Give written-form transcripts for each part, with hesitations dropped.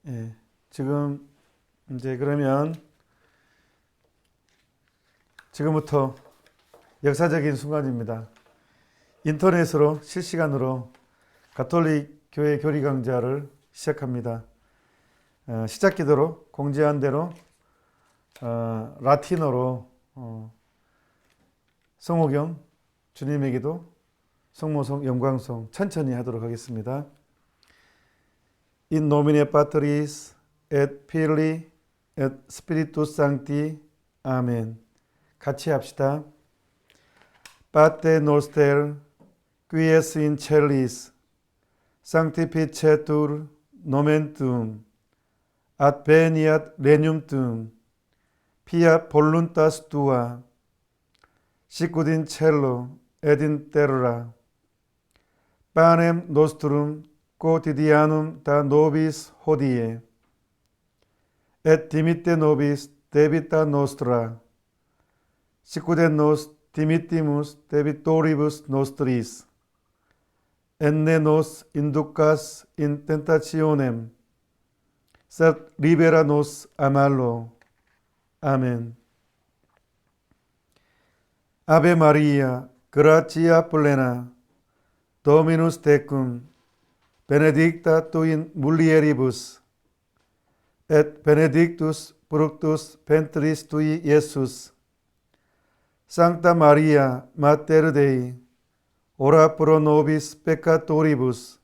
예, 지금 이제 그러면 지금부터 역사적인 순간입니다. 인터넷으로 실시간으로 가톨릭 교회 교리 강좌를 시작합니다. 시작 기도로 공지한 대로 라틴어로 성호경, 주님의 기도, 성모성, 영광송 천천히 하도록 하겠습니다. In nomine Patris et Filii et Spiritus Sancti. 아멘. 같이 합시다. Pater noster, qui es in celis, sanctificetur nomen tuum, adveniat regnum tuum, fiat voluntas tua, sicut in cielo et in terra. Panem nostrum quotidianum da nobis hodie, et dimitte nobis debita nostra, sicut et nos dimittimus debitoribus nostris, et ne nos inducas in tentationem, sed libera nos a malo. Amen. Ave Maria, gratia plena, Dominus tecum, benedicta tu in mulieribus, et benedictus fructus ventris tui, Iesus. Sancta Maria, Mater Dei, ora pro nobis peccatoribus,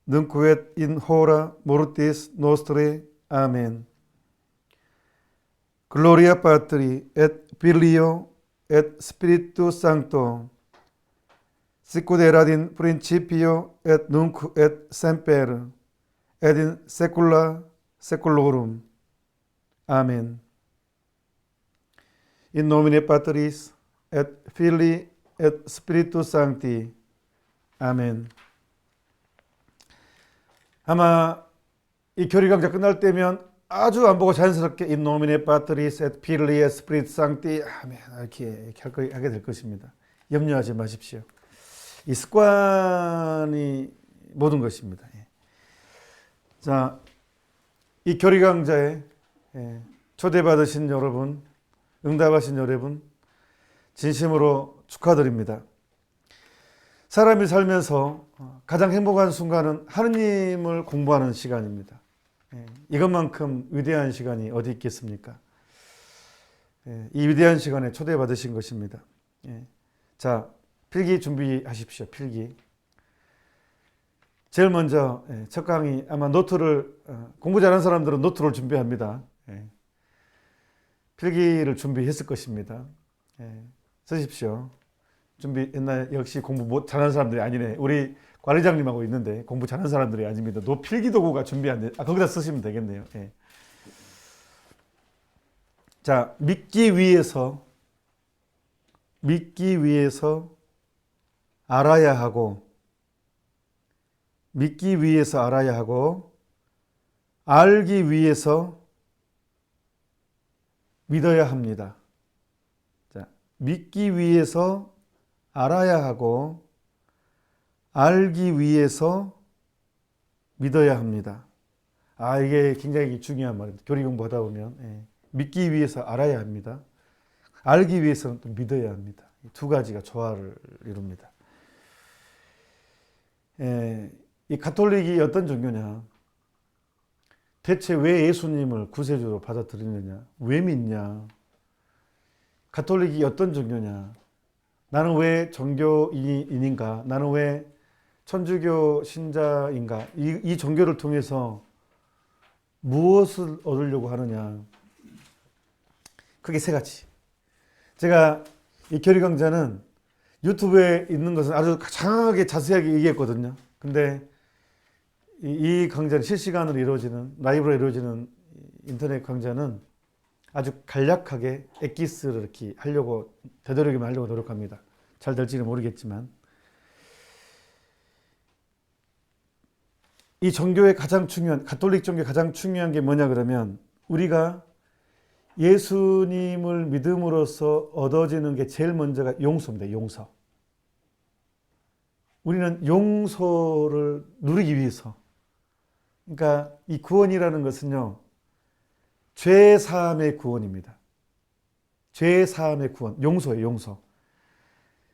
nunc et in hora mortis nostrae. Amen. Gloria Patri et Filio et Spiritus Sancto, sicut erat in principio et nunc et semper et in saecula saeculorum. Amen. In nomine Patris et Filii et Spiritus Sancti. 아멘. 아마 이 교리 강좌 끝날 때면 아주 안 보고 자연스럽게 In nomine Patris et Filii et Spiritus Sancti. 아멘. 이렇게 하게 될 것입니다. 염려하지 마십시오. 이 습관이 모든 것입니다. 자, 이 교리 강좌에 초대받으신 여러분, 응답하신 여러분, 진심으로 축하드립니다. 사람이 살면서 가장 행복한 순간은 하느님을 공부하는 시간입니다. 이것만큼 위대한 시간이 어디 있겠습니까? 이 위대한 시간에 초대받으신 것입니다. 자, 필기 준비하십시오. 필기. 제일 먼저 첫 강의 아마 노트를 공부 잘하는 사람들은 노트를 준비합니다. 필기를 준비했을 것입니다. 쓰십시오. 준비. 옛날 역시 공부 잘하는 사람들이 아니네. 우리 관리장님하고 있는데 공부 잘하는 사람들이 아닙니다. 필기 도구가 준비 안 돼. 거기다 쓰시면 되겠네요. 자, 믿기 위해서 알아야 하고, 믿기 위해서 알아야 하고, 알기 위해서 믿어야 합니다. 자, 믿기 위해서 알아야 하고, 알기 위해서 믿어야 합니다. 이게 굉장히 중요한 말입니다. 교리 공부하다 보면 믿기 위해서 알아야 합니다. 알기 위해서는 또 믿어야 합니다. 이 두 가지가 조화를 이룹니다. 이 가톨릭이 어떤 종교냐? 대체 왜 예수님을 구세주로 받아들이느냐? 왜 믿냐? 가톨릭이 어떤 종교냐? 나는 왜 종교인인가? 나는 왜 천주교 신자인가? 이 종교를 통해서 무엇을 얻으려고 하느냐? 크게 세 가지. 제가 이 교리 강좌는 유튜브에 있는 것은 아주 장하게 자세하게 얘기했거든요. 근데 이 강좌는 실시간으로 이루어지는, 라이브로 이루어지는 인터넷 강좌는 아주 간략하게 엑기스를 이렇게 하려고, 되도록이면 하려고 노력합니다. 잘 될지는 모르겠지만. 이 종교의 가장 중요한, 가톨릭 종교의 가장 중요한 게 뭐냐 그러면, 우리가 예수님을 믿음으로써 얻어지는 게 제일 먼저가 용서입니다. 용서. 우리는 용서를 누리기 위해서 그러니까 이 구원이라는 것은요, 죄 사함의 구원입니다. 죄 사함의 구원, 용서예요, 용서.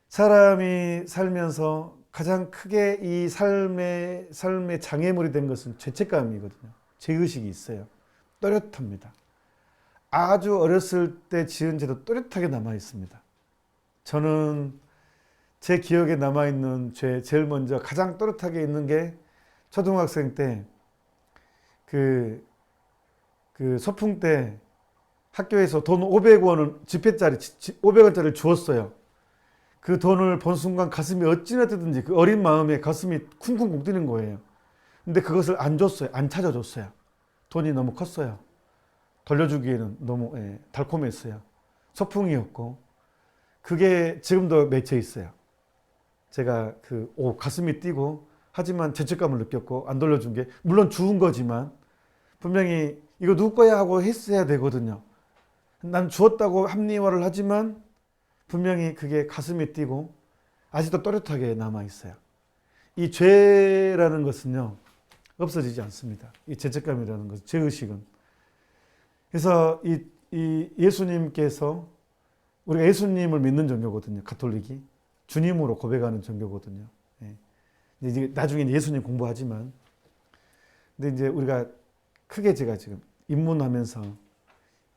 사람이 살면서 가장 크게 이 삶의 장애물이 된 것은 죄책감이거든요. 죄의식이 있어요. 또렷합니다. 아주 어렸을 때 지은 죄도 또렷하게 남아 있습니다. 저는 제 기억에 남아 있는 죄, 제일 먼저 가장 또렷하게 있는 게 초등학생 때 그 소풍 때 학교에서 돈 500원을 지폐짜리 500원짜리를 주었어요. 그 돈을 본 순간 가슴이 어찌나 뜨든지 그 어린 마음에 가슴이 쿵쿵쿵 뛰는 거예요. 근데 그것을 안 줬어요. 안 찾아줬어요. 돈이 너무 컸어요. 돌려주기에는 너무 달콤했어요. 소풍이었고 그게 지금도 맺혀 있어요. 제가 가슴이 뛰고 하지만 죄책감을 느꼈고 안 돌려준 게 물론 주운 거지만 분명히 이거 누구 거야 하고 했어야 되거든요. 난 주었다고 합리화를 하지만 분명히 그게 가슴이 뛰고 아직도 또렷하게 남아 있어요. 이 죄라는 것은요, 없어지지 않습니다. 이 죄책감이라는 것, 죄의식은. 그래서 이 예수님께서 우리가 예수님을 믿는 종교거든요. 가톨릭이 주님으로 고백하는 종교거든요. 이제 나중에 예수님 공부하지만, 근데 이제 우리가 크게 제가 지금 입문하면서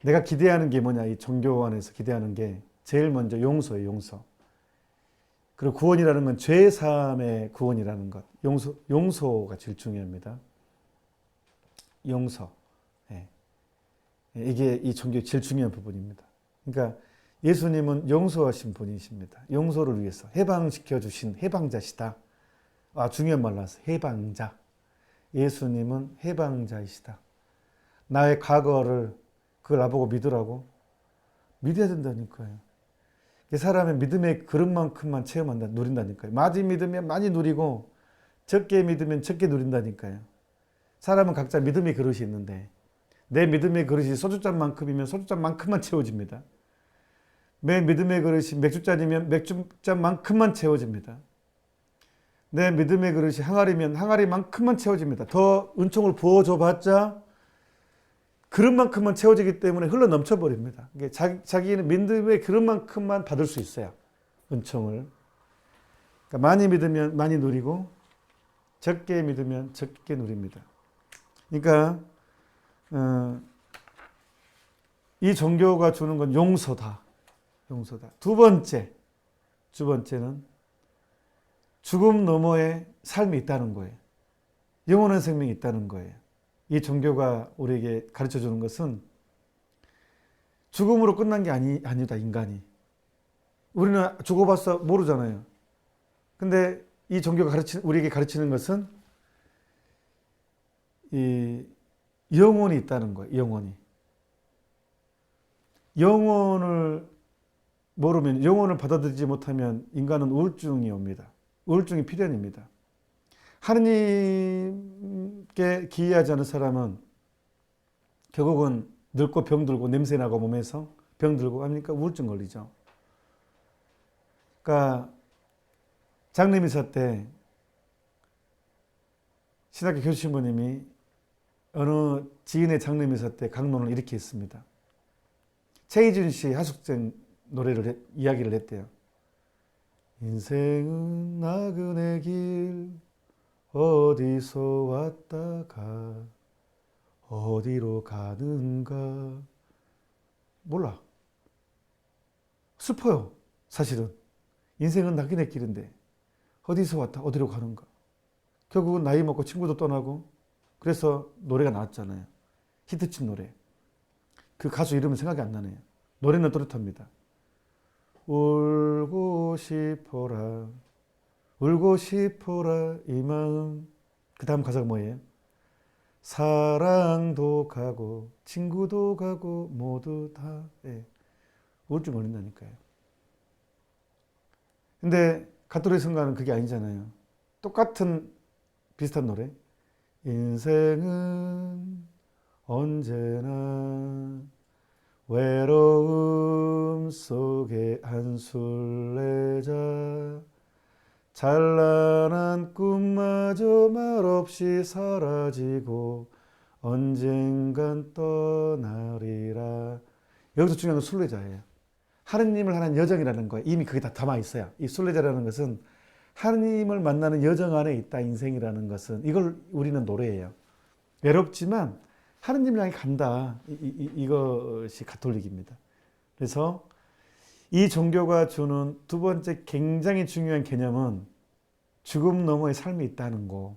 내가 기대하는 게 뭐냐, 이 종교 안에서 기대하는 게 제일 먼저 용서예요, 용서. 그리고 구원이라는 건 죄 사함의 구원이라는 것, 용서가 제일 중요합니다. 용서. 이게 이 종교의 제일 중요한 부분입니다. 그러니까 예수님은 용서하신 분이십니다. 용서를 위해서 해방시켜 주신 해방자시다. 중요한 말 나왔어요. 해방자. 예수님은 해방자이시다. 나의 과거를 그걸 나보고 믿으라고? 믿어야 된다니까요. 사람의 믿음의 그릇만큼만 누린다니까요. 많이 믿으면 많이 누리고 적게 믿으면 적게 누린다니까요. 사람은 각자 믿음의 그릇이 있는데 내 믿음의 그릇이 소주잔만큼이면 소주잔만큼만 채워집니다. 내 믿음의 그릇이 맥주잔이면 맥주잔만큼만 채워집니다. 내 믿음의 그릇이 항아리면 항아리만큼만 채워집니다. 더 은총을 부어줘 봤자 그릇만큼만 채워지기 때문에 흘러 넘쳐버립니다. 자기는 믿음의 그릇만큼만 받을 수 있어요. 은총을. 그러니까 많이 믿으면 많이 누리고 적게 믿으면 적게 누립니다. 그러니까 이 종교가 주는 건 용서다. 용서다. 두 번째는 죽음 너머에 삶이 있다는 거예요. 영원한 생명이 있다는 거예요. 이 종교가 우리에게 가르쳐 주는 것은 죽음으로 끝난 게 아니다, 인간이. 우리는 죽어봐서 모르잖아요. 근데 이 종교가 우리에게 가르치는 것은 이 영혼이 있다는 거예요, 영혼이. 영혼을 모르면, 영혼을 받아들이지 못하면 인간은 우울증이 옵니다. 우울증이 필연입니다. 하느님께 기이하지 않은 사람은 결국은 늙고 병들고 냄새나고 몸에서 병들고 하니까 우울증 걸리죠. 그러니까 장례미사 때 신학교 교수 신부님이 어느 지인의 장례미사 때 강론을 이렇게 했습니다. 최희준 씨 하숙생 이야기를 했대요. 인생은 나그네 길 어디서 왔다가 어디로 가는가. 몰라. 슬퍼요. 사실은. 인생은 나그네 길인데 어디서 왔다 어디로 가는가. 결국은 나이 먹고 친구도 떠나고 그래서 노래가 나왔잖아요. 히트친 노래. 그 가수 이름은 생각이 안 나네요. 노래는 또렷합니다. 울고 싶어라 이 마음. 그 다음 가사가 뭐예요? 사랑도 가고 친구도 가고 모두 다. 우울증 걸린다니까요. 근데 가톨릭 성가는 그게 아니잖아요. 똑같은 비슷한 노래. 인생은 언제나 외로움 속에 한술 내자 찬란한 꿈마저 말없이 사라지고 언젠간 떠나리라. 여기서 중요한 건 순례자예요. 하느님을 하는 여정이라는 거예요. 이미 그게 다 담아 있어요. 이 순례자라는 것은 하느님을 만나는 여정 안에 있다. 인생이라는 것은 이걸 우리는 노래해요. 외롭지만 하느님을 향해 간다. 이것이 가톨릭입니다. 그래서 이 종교가 주는 두 번째 굉장히 중요한 개념은 죽음 너머의 삶이 있다는 거.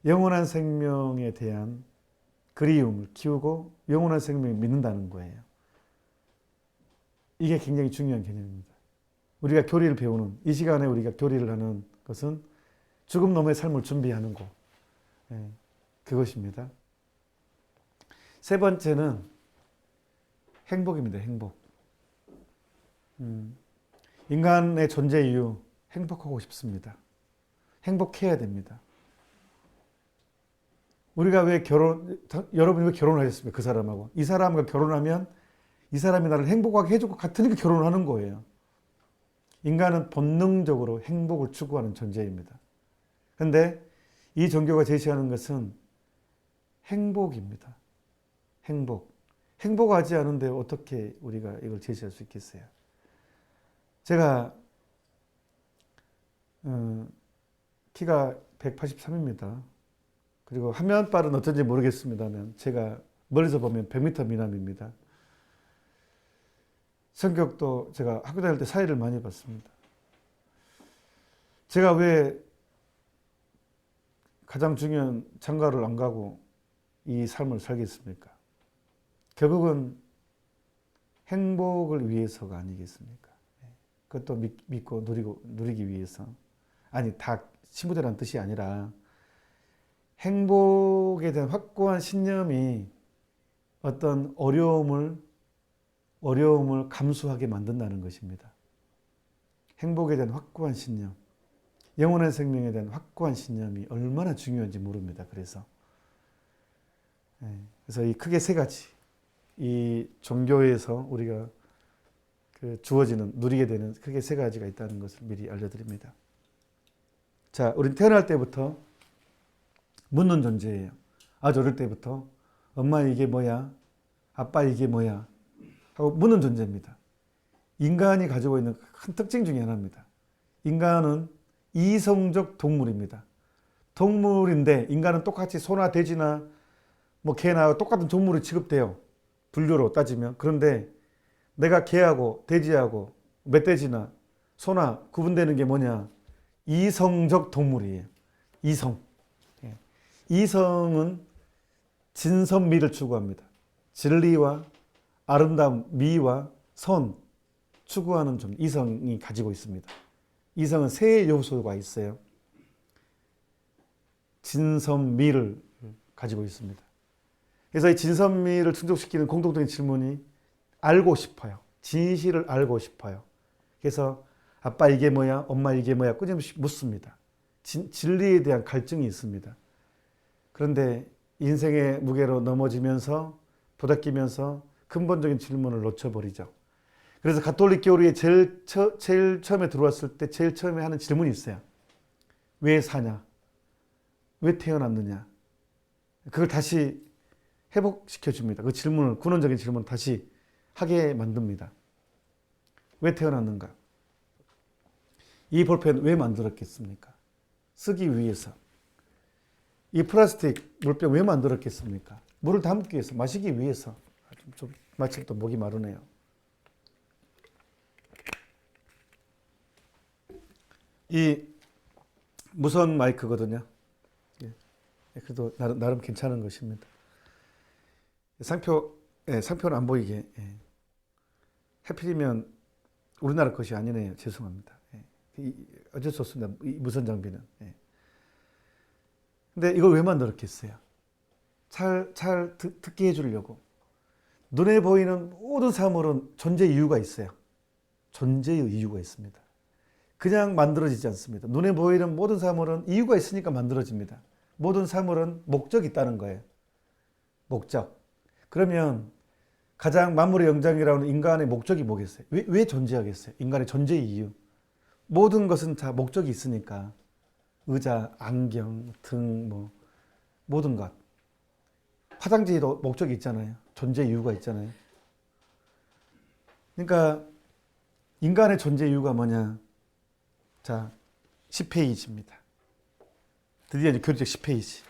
영원한 생명에 대한 그리움을 키우고 영원한 생명을 믿는다는 거예요. 이게 굉장히 중요한 개념입니다. 우리가 교리를 배우는, 이 시간에 우리가 교리를 하는 것은 죽음 너머의 삶을 준비하는 거. 그것입니다. 세 번째는 행복입니다. 행복. 인간의 존재 이유, 행복하고 싶습니다. 행복해야 됩니다. 우리가 여러분이 왜 결혼을 하셨습니까? 그 사람하고. 이 사람과 결혼하면 이 사람이 나를 행복하게 해줄 것 같으니까 결혼을 하는 거예요. 인간은 본능적으로 행복을 추구하는 존재입니다. 그런데 이 종교가 제시하는 것은 행복입니다. 행복. 행복하지 않은데 어떻게 우리가 이걸 제시할 수 있겠어요? 제가 키가 183입니다. 그리고 화면빨은 어떤지 모르겠습니다만 제가 멀리서 보면 100m 미남입니다. 성격도 제가 학교 다닐 때 사회를 많이 봤습니다. 제가 왜 가장 중요한 장가를 안 가고 이 삶을 살겠습니까? 결국은 행복을 위해서가 아니겠습니까? 그것도 믿고 누리기 위해서. 아니, 다 신부되라는 뜻이 아니라 행복에 대한 확고한 신념이 어떤 어려움을 감수하게 만든다는 것입니다. 행복에 대한 확고한 신념, 영원한 생명에 대한 확고한 신념이 얼마나 중요한지 모릅니다. 그래서 이 크게 세 가지, 이 종교에서 우리가 주어지는, 누리게 되는 크게 세 가지가 있다는 것을 미리 알려드립니다. 자, 우린 태어날 때부터 묻는 존재예요. 아주 어릴 때부터 엄마 이게 뭐야? 아빠 이게 뭐야? 하고 묻는 존재입니다. 인간이 가지고 있는 큰 특징 중에 하나입니다. 인간은 이성적 동물입니다. 동물인데 인간은 똑같이 소나 돼지나 뭐 개나 똑같은 동물이 취급돼요. 분류로 따지면. 그런데 내가 개하고 돼지하고 멧돼지나 소나 구분되는 게 뭐냐? 이성적 동물이에요. 이성. 이성은 진선미를 추구합니다. 진리와 아름다움, 미와 선 추구하는 좀 이성이 가지고 있습니다. 이성은 세 요소가 있어요. 진선미를 가지고 있습니다. 그래서 이 진선미를 충족시키는 공통적인 질문이 알고 싶어요. 진실을 알고 싶어요. 그래서 아빠 이게 뭐야? 엄마 이게 뭐야? 끊임없이 묻습니다. 진리에 대한 갈증이 있습니다. 그런데 인생의 무게로 넘어지면서 부닥기면서 근본적인 질문을 놓쳐버리죠. 그래서 가톨릭 교리에 제일 처음에 들어왔을 때 제일 처음에 하는 질문이 있어요. 왜 사냐? 왜 태어났느냐? 그걸 다시 회복시켜 줍니다. 그 질문을, 근원적인 질문을 다시 하게 만듭니다. 왜 태어났는가? 이 볼펜 왜 만들었겠습니까? 쓰기 위해서. 이 플라스틱 물병 왜 만들었겠습니까? 물을 담기 위해서, 마시기 위해서. 마침 또 목이 마르네요. 이 무선 마이크거든요. 그래도 나름 괜찮은 것입니다. 상표는 안 보이게. 하필이면 우리나라 것이 아니네요. 죄송합니다. 어쩔 수 없습니다. 이 무선 장비는. 근데 이걸 왜 만들었겠어요? 잘 듣게 해주려고. 눈에 보이는 모든 사물은 존재 이유가 있어요. 존재의 이유가 있습니다. 그냥 만들어지지 않습니다. 눈에 보이는 모든 사물은 이유가 있으니까 만들어집니다. 모든 사물은 목적이 있다는 거예요. 목적. 그러면 가장 만물의 영장이라는 인간의 목적이 뭐겠어요? 왜 존재하겠어요? 인간의 존재의 이유. 모든 것은 다 목적이 있으니까 의자, 안경, 등, 뭐 모든 것. 화장지도 목적이 있잖아요. 존재 이유가 있잖아요. 그러니까 인간의 존재 이유가 뭐냐? 자, 10페이지입니다. 드디어 이제 교리책 10페이지.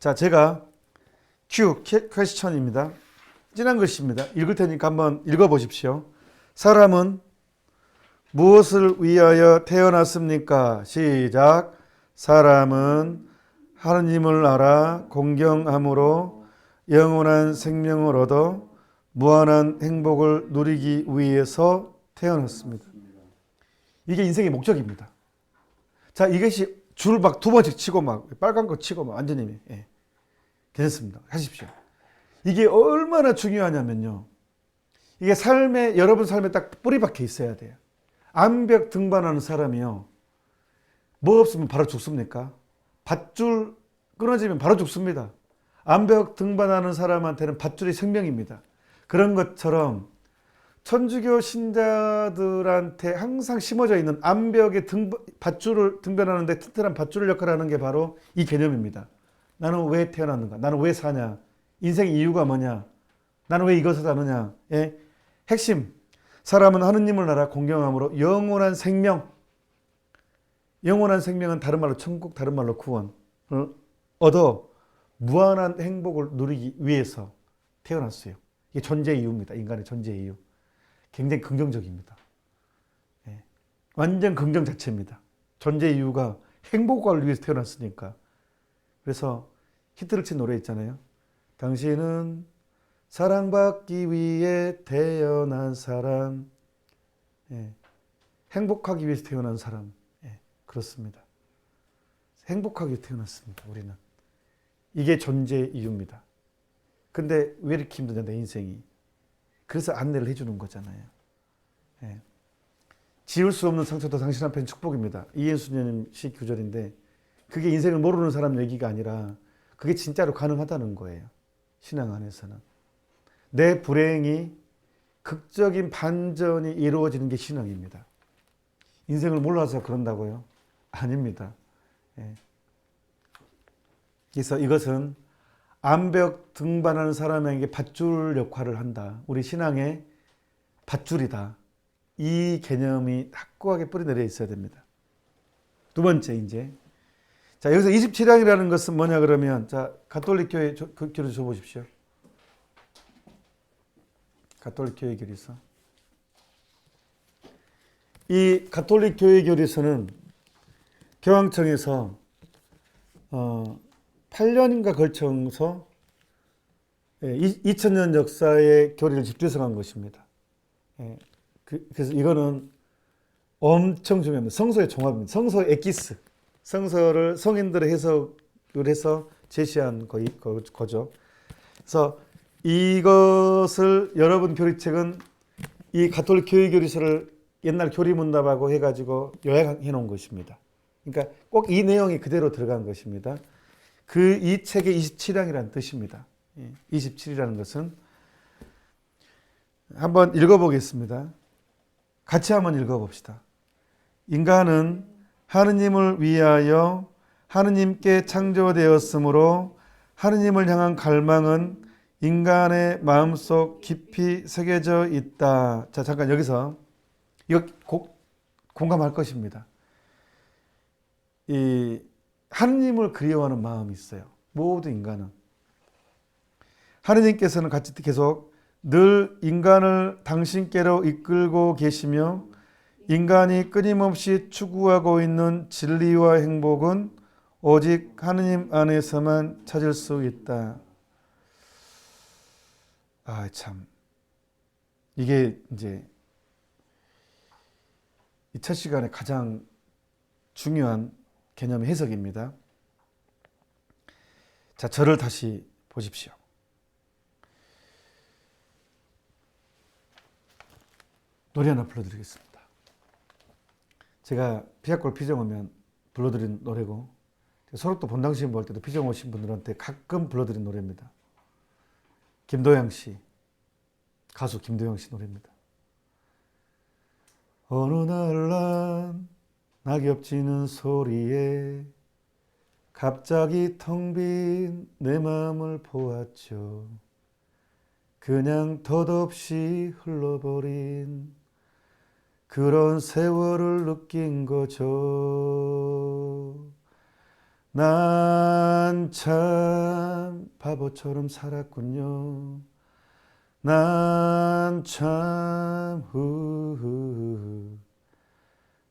자, 제가 퀘스천입니다. 진한 글씨입니다. 읽을 테니까 한번 읽어보십시오. 사람은 무엇을 위하여 태어났습니까? 시작. 사람은 하느님을 알아 공경함으로 영원한 생명을 얻어 무한한 행복을 누리기 위해서 태어났습니다. 이게 인생의 목적입니다. 자, 이것이 줄 막 두 번씩 치고 막 빨간 거 치고 막 완전히 괜찮습니다. 하십시오. 이게 얼마나 중요하냐면요. 이게 여러분 삶에 딱 뿌리 박혀 있어야 돼요. 암벽 등반하는 사람이요. 뭐 없으면 바로 죽습니까? 밧줄 끊어지면 바로 죽습니다. 암벽 등반하는 사람한테는 밧줄이 생명입니다. 그런 것처럼 천주교 신자들한테 항상 심어져 있는 암벽에 밧줄을 등반하는데 튼튼한 밧줄 역할을 하는 게 바로 이 개념입니다. 나는 왜 태어났는가? 나는 왜 사냐? 인생의 이유가 뭐냐? 나는 왜 이것을 하느냐? 예? 핵심. 사람은 하느님을 알아 공경함으로 영원한 생명. 영원한 생명은 다른 말로 천국, 다른 말로 구원을 얻어 무한한 행복을 누리기 위해서 태어났어요. 이게 존재 이유입니다. 인간의 존재 이유. 굉장히 긍정적입니다. 예. 완전 긍정 자체입니다. 존재 이유가 행복을 위해서 태어났으니까. 그래서 히트를 친 노래 있잖아요. 당신은 사랑받기 위해 태어난 사람. 예. 행복하기 위해서 태어난 사람. 예. 그렇습니다. 행복하기 위해 태어났습니다. 우리는. 이게 존재 이유입니다. 근데 왜 이렇게 힘드냐 내 인생이. 그래서 안내를 해주는 거잖아요. 예. 지울 수 없는 상처도 당신 앞에는 축복입니다. 이인수님 시 구절인데 그게 인생을 모르는 사람 얘기가 아니라 그게 진짜로 가능하다는 거예요. 신앙 안에서는. 내 불행이 극적인 반전이 이루어지는 게 신앙입니다. 인생을 몰라서 그런다고요? 아닙니다. 예. 그래서 이것은 암벽 등반하는 사람에게 밧줄 역할을 한다. 우리 신앙의 밧줄이다. 이 개념이 확고하게 뿌리내려 있어야 됩니다. 두 번째 이제 자 여기서 27항이라는 것은 뭐냐 그러면 자 가톨릭 교회 교리 줘보십시오. 가톨릭 교회 교리서. 이 가톨릭 교회 교리서는 교황청에서 8년인가 걸쳐서 2000년 역사의 교리를 집필성한 것입니다. 그래서 이거는 엄청 중요합니다. 성서의 종합입니다. 성서의 엑기스. 성서를 성인들의 해석을 해서 제시한 거죠. 그래서 이것을 여러분 교리책은 이 가톨릭 교회 교리서를 옛날 교리문답하고 해가지고 요약해 놓은 것입니다. 그러니까 꼭 이 내용이 그대로 들어간 것입니다. 이 책의 27항이라는 뜻입니다. 27이라는 것은 한번 읽어보겠습니다. 같이 한번 읽어봅시다. 인간은 하느님을 위하여 하느님께 창조되었으므로 하느님을 향한 갈망은 인간의 마음속 깊이 새겨져 있다. 자, 잠깐 여기서 이거 공감할 것입니다. 이 하느님을 그리워하는 마음이 있어요. 모든 인간은. 하느님께서는 같이 계속 늘 인간을 당신께로 이끌고 계시며 인간이 끊임없이 추구하고 있는 진리와 행복은 오직 하느님 안에서만 찾을 수 있다. 아, 참. 이게 이제 이 첫 시간에 가장 중요한 개념의 해석입니다. 자, 저를 다시 보십시오. 노래 하나 불러드리겠습니다. 제가 피아골 피정 오면 불러드린 노래고 소록도 본당 시험 볼 때도 피정 오신 분들한테 가끔 불러드린 노래입니다. 김도영 씨, 가수 김도영 씨 노래입니다. 어느 날 난 낙엽 지는 소리에 갑자기 텅 빈 내 마음을 보았죠. 그냥 덧없이 흘러버린 그런 세월을 느낀 거죠. 난 참 바보처럼 살았군요. 난 참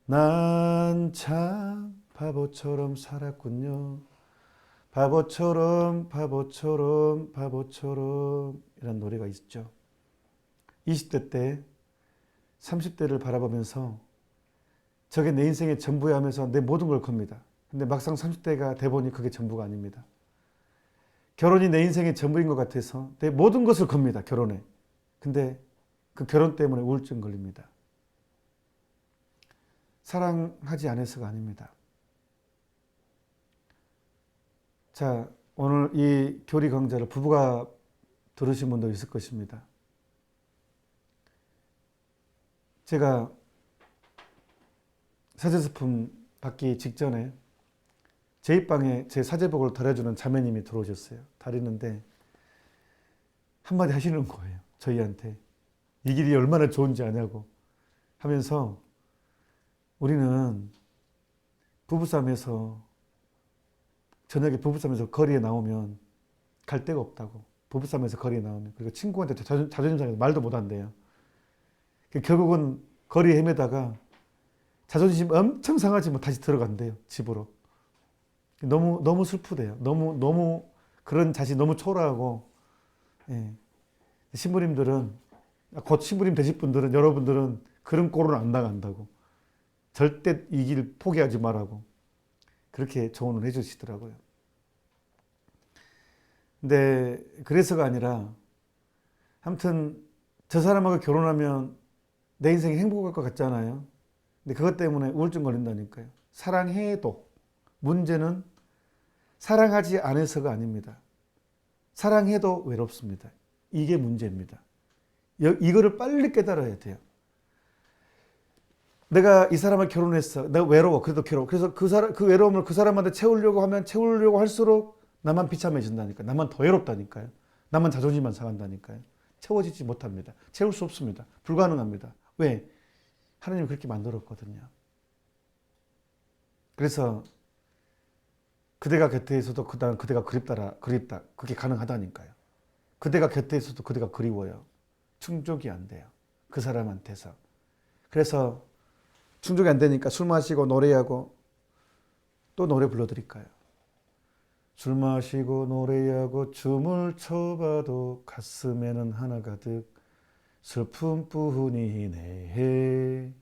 난 참 바보처럼 살았군요. 바보처럼 바보처럼 바보처럼 이런 노래가 있죠. 20대 때 30대를 바라보면서 저게 내 인생의 전부야 하면서 내 모든 걸 겁니다. 근데 막상 30대가 돼보니 그게 전부가 아닙니다. 결혼이 내 인생의 전부인 것 같아서 내 모든 것을 겁니다. 결혼에. 근데 그 결혼 때문에 우울증 걸립니다. 사랑하지 않아서가 아닙니다. 자, 오늘 이 교리 강좌를 부부가 들으신 분도 있을 것입니다. 제가 사제스품 받기 직전에 제 입방에 제 사제복을 달아주는 자매님이 들어오셨어요. 다리는데 한마디 하시는 거예요. 저희한테. 이 길이 얼마나 좋은지 아냐고 하면서 우리는 부부싸움에서 저녁에 부부싸움에서 거리에 나오면 갈 데가 없다고. 부부싸움에서 거리에 나오면. 그리고 친구한테 자존심 상해서 말도 못 한대요. 결국은 거리에 헤매다가 자존심 엄청 상하지만 다시 들어간대요. 집으로. 너무 슬프대요. 너무 그런 자신이 너무 초라하고. 예. 신부님들은 곧 신부님 되실 분들은 여러분들은 그런 꼴은 안 나간다고. 절대 이 길 포기하지 말라고. 그렇게 조언을 해주시더라고요. 근데 그래서가 아니라 아무튼 저 사람하고 결혼하면 내 인생이 행복할 것 같잖아요. 근데 그것 때문에 우울증 걸린다니까요. 사랑해도 문제는 사랑하지 않아서가 아닙니다. 사랑해도 외롭습니다. 이게 문제입니다. 이거를 빨리 깨달아야 돼요. 내가 이 사람을 결혼했어. 내가 외로워. 그래도 괴로워. 그래서 그 외로움을 그 사람한테 채우려고 하면 채우려고 할수록 나만 비참해진다니까. 나만 더 외롭다니까요. 나만 자존심만 상한다니까요. 채워지지 못합니다. 채울 수 없습니다. 불가능합니다. 왜? 하나님이 그렇게 만들었거든요. 그래서 그대가 곁에 있어도 그대가 그립다. 그게 가능하다니까요. 그대가 곁에 있어도 그대가 그리워요. 충족이 안 돼요. 그 사람한테서. 그래서 충족이 안 되니까 술 마시고 노래하고 또 노래 불러드릴까요? 술 마시고 노래하고 춤을 춰봐도 가슴에는 하나 가득 슬픔뿐이네.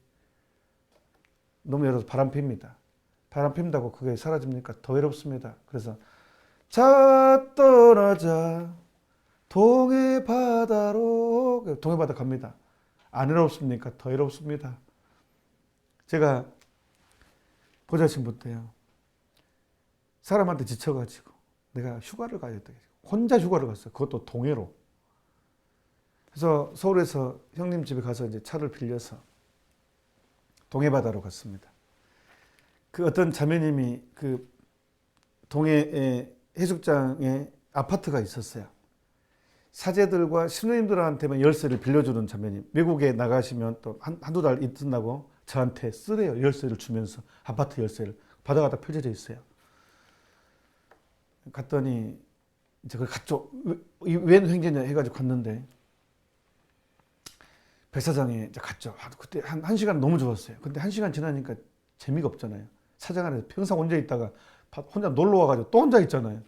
너무 외로워서 바람 핍니다. 바람 핀다고 그게 사라집니까? 더 외롭습니다. 그래서 자 떠나자 동해 바다로. 동해 바다 갑니다. 안 외롭습니까? 더 외롭습니다. 제가 보좌신부 때요. 사람한테 지쳐가지고 내가 휴가를 가야 돼. 혼자 휴가를 갔어요. 그것도 동해로. 그래서 서울에서 형님 집에 가서 이제 차를 빌려서 동해 바다로 갔습니다. 그 어떤 자매님이 그 동해의 해수장에 아파트가 있었어요. 사제들과 신우님들한테만 열쇠를 빌려주는 자매님. 외국에 나가시면 또 한두 달 있는다고 저한테 쓰래요. 열쇠를 주면서 아파트 열쇠를. 바다가 다 펼쳐져 있어요. 갔더니 이제 그걸 갔죠. 웬 횡재냐 해가지고 갔는데 백사장에 이제 갔죠. 그때 한 시간 너무 좋았어요. 근데 한 시간 지나니까 재미가 없잖아요. 사장 안에서 평생 혼자 있다가 혼자 놀러 와가지고 또 혼자 있잖아요.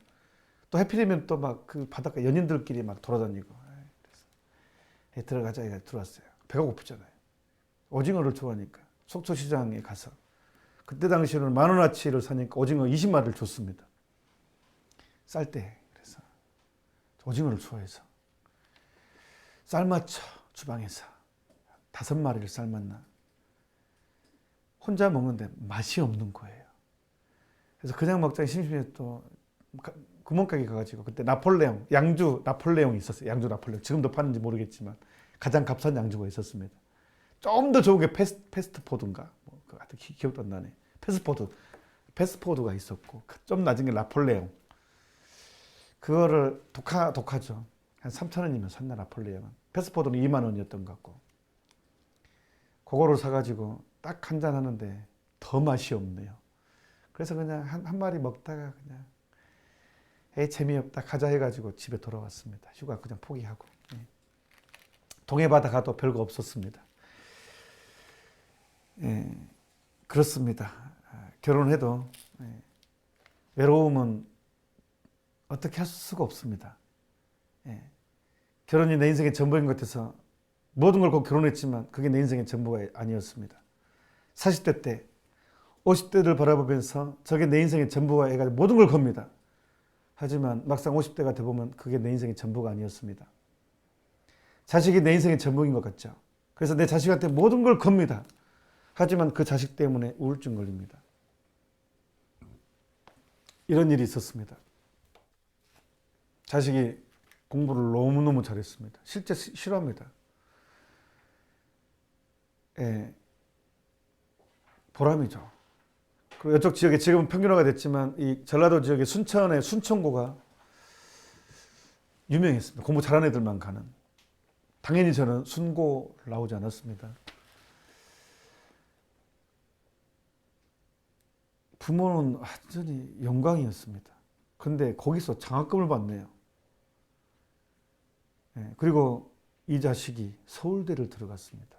또 해필이면 또 막 그 바닷가 연인들끼리 막 돌아다니고. 그래서 들어가자 해가 들어왔어요. 배가 고프잖아요. 오징어를 좋아하니까 속초시장에 가서 그때 당시에는 10,000원어치를 사니까 오징어 20마리를 줬습니다. 쌀 때. 그래서 오징어를 좋아해서 삶았죠. 주방에서 5마리를 삶았나. 혼자 먹는데 맛이 없는 거예요. 그래서 그냥 먹자니 심심해서 또 구멍가게 가가지고 그때 나폴레옹, 양주 나폴레옹이 있었어요. 양주 나폴레옹. 지금도 파는지 모르겠지만 가장 값싼 양주가 있었습니다. 좀 더 좋은 게 패스트포드인가? 뭐, 그 하여튼 기억도 안 나네. 패스트포드가 있었고, 좀 낮은 게 나폴레옹. 그거를 독하죠. 한 3,000원이면 샀나, 나폴레옹은. 패스트포드는 2만 원이었던 것 같고. 그거를 사가지고 딱 한 잔 하는데 더 맛이 없네요. 그래서 그냥 한 마리 먹다가 그냥 에이 재미없다 가자 해가지고 집에 돌아왔습니다. 휴가 그냥 포기하고. 동해바다 가도 별거 없었습니다. 예, 그렇습니다. 결혼해도 외로움은 어떻게 할 수가 없습니다. 예, 결혼이 내 인생의 전부인 것 같아서 모든 걸 꼭 결혼했지만 그게 내 인생의 전부가 아니었습니다. 40대 때 50대를 바라보면서 저게 내 인생의 전부가 해가지고 모든 걸 겁니다. 하지만 막상 50대가 돼보면 그게 내 인생의 전부가 아니었습니다. 자식이 내 인생의 전부인 것 같죠. 그래서 내 자식한테 모든 걸 겁니다. 하지만 그 자식 때문에 우울증 걸립니다. 이런 일이 있었습니다. 자식이 공부를 너무너무 잘했습니다. 실제 싫어합니다. 예, 보람이죠. 그리고 이쪽 지역에 지금은 평균화가 됐지만 이 전라도 지역의 순천의 순천고가 유명했습니다. 공부 잘하는 애들만 가는. 당연히 저는 순고 나오지 않았습니다. 부모는 완전히 영광이었습니다. 근데 거기서 장학금을 받네요. 예, 그리고 이 자식이 서울대를 들어갔습니다.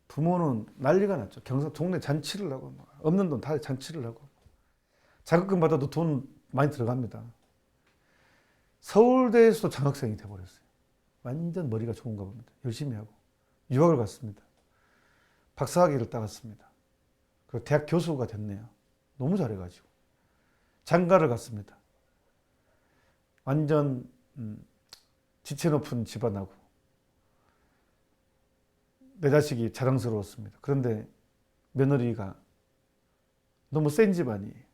부모는 난리가 났죠. 경상 동네 잔치를 하고 없는 돈 다 잔치를 하고 장학금 받아도 돈 많이 들어갑니다. 서울대에서도 장학생이 돼버렸어요. 완전 머리가 좋은가 봅니다. 열심히 하고 유학을 갔습니다. 박사학위를 따갔습니다. 그리고 대학 교수가 됐네요. 너무 잘해가지고 장가를 갔습니다. 완전 지체 높은 집안하고 내 자식이 자랑스러웠습니다. 그런데 며느리가 너무 센 집안이에요.